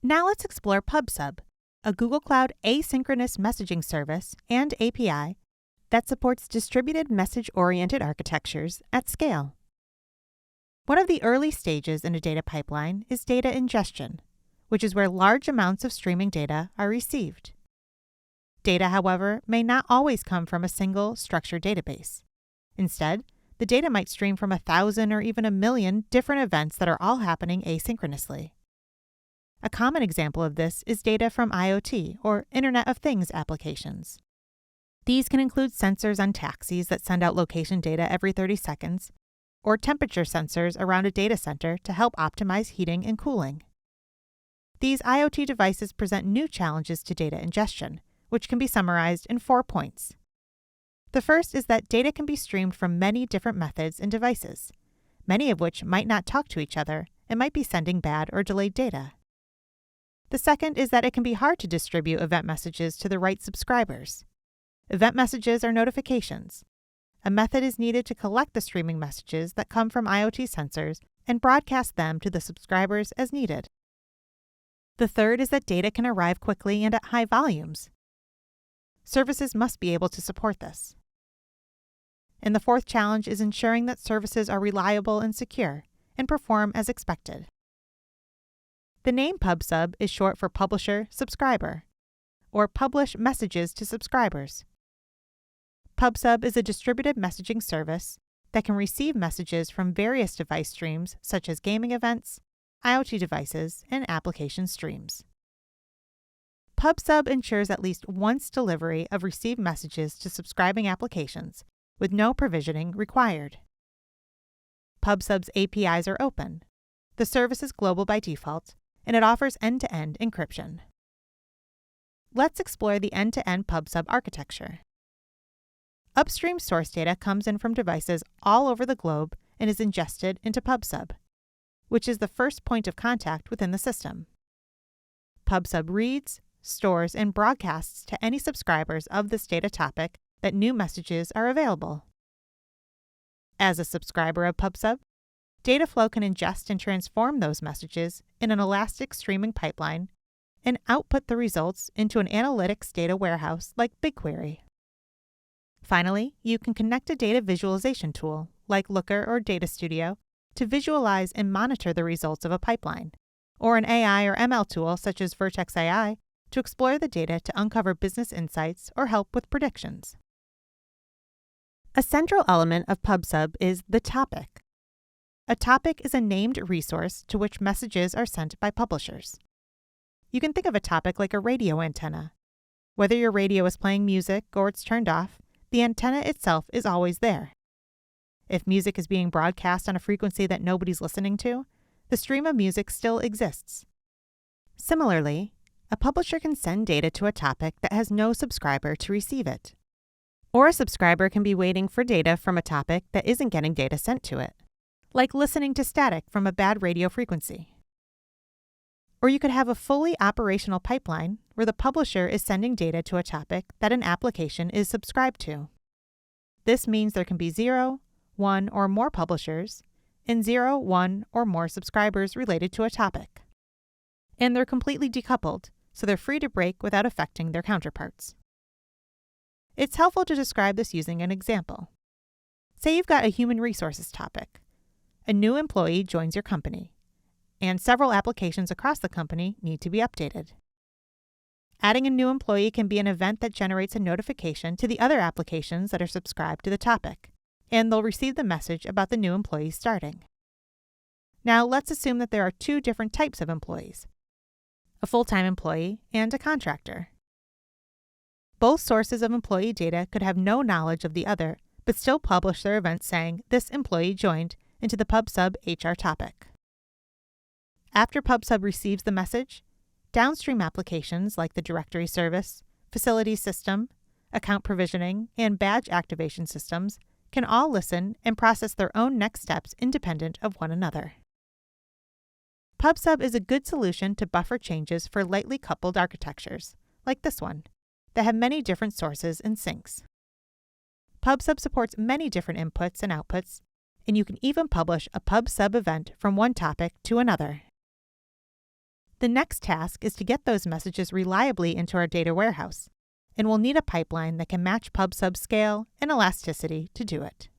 Now let's explore PubSub, a Google Cloud asynchronous messaging service and API that supports distributed message-oriented architectures at scale. One of the early stages in a data pipeline is data ingestion, which is where large amounts of streaming data are received. Data, however, may not always come from a single structured database. Instead, the data might stream from 1,000 or even 1,000,000 different events that are all happening asynchronously. A common example of this is data from IoT, or Internet of Things applications. These can include sensors on taxis that send out location data every 30 seconds, or temperature sensors around a data center to help optimize heating and cooling. These IoT devices present new challenges to data ingestion, which can be summarized in 4 points. The first is that data can be streamed from many different methods and devices, many of which might not talk to each other and might be sending bad or delayed data. The second is that it can be hard to distribute event messages to the right subscribers. Event messages are notifications. A method is needed to collect the streaming messages that come from IoT sensors and broadcast them to the subscribers as needed. The third is that data can arrive quickly and at high volumes. Services must be able to support this. And the fourth challenge is ensuring that services are reliable and secure and perform as expected. The name PubSub is short for Publisher Subscriber, or Publish Messages to Subscribers. PubSub is a distributed messaging service that can receive messages from various device streams such as gaming events, IoT devices, and application streams. PubSub ensures at least once delivery of received messages to subscribing applications, with no provisioning required. PubSub's APIs are open. The service is global by default, and it offers end-to-end encryption. Let's explore the end-to-end PubSub architecture. Upstream source data comes in from devices all over the globe and is ingested into PubSub, which is the first point of contact within the system. PubSub reads, stores, and broadcasts to any subscribers of this data topic that new messages are available. As a subscriber of PubSub, Dataflow can ingest and transform those messages in an elastic streaming pipeline and output the results into an analytics data warehouse like BigQuery. Finally, you can connect a data visualization tool like Looker or Data Studio to visualize and monitor the results of a pipeline, or an AI or ML tool such as Vertex AI to explore the data to uncover business insights or help with predictions. A central element of PubSub is the topic. A topic is a named resource to which messages are sent by publishers. You can think of a topic like a radio antenna. Whether your radio is playing music or it's turned off, the antenna itself is always there. If music is being broadcast on a frequency that nobody's listening to, the stream of music still exists. Similarly, a publisher can send data to a topic that has no subscriber to receive it. Or a subscriber can be waiting for data from a topic that isn't getting data sent to it, like listening to static from a bad radio frequency. Or you could have a fully operational pipeline where the publisher is sending data to a topic that an application is subscribed to. This means there can be 0, 1, or more publishers, and 0, 1, or more subscribers related to a topic. And they're completely decoupled, so they're free to break without affecting their counterparts. It's helpful to describe this using an example. Say you've got a human resources topic. A new employee joins your company, and several applications across the company need to be updated. Adding a new employee can be an event that generates a notification to the other applications that are subscribed to the topic, and they'll receive the message about the new employee starting. Now, let's assume that there are 2 different types of employees, a full-time employee and a contractor. Both sources of employee data could have no knowledge of the other, but still publish their event saying, "This employee joined," into the PubSub HR topic. After PubSub receives the message, downstream applications like the directory service, facility system, account provisioning, and badge activation systems can all listen and process their own next steps independent of one another. PubSub is a good solution to buffer changes for lightly coupled architectures, like this one, that have many different sources and sinks. PubSub supports many different inputs and outputs, and you can even publish a PubSub event from one topic to another. The next task is to get those messages reliably into our data warehouse, and we'll need a pipeline that can match PubSub's scale and elasticity to do it.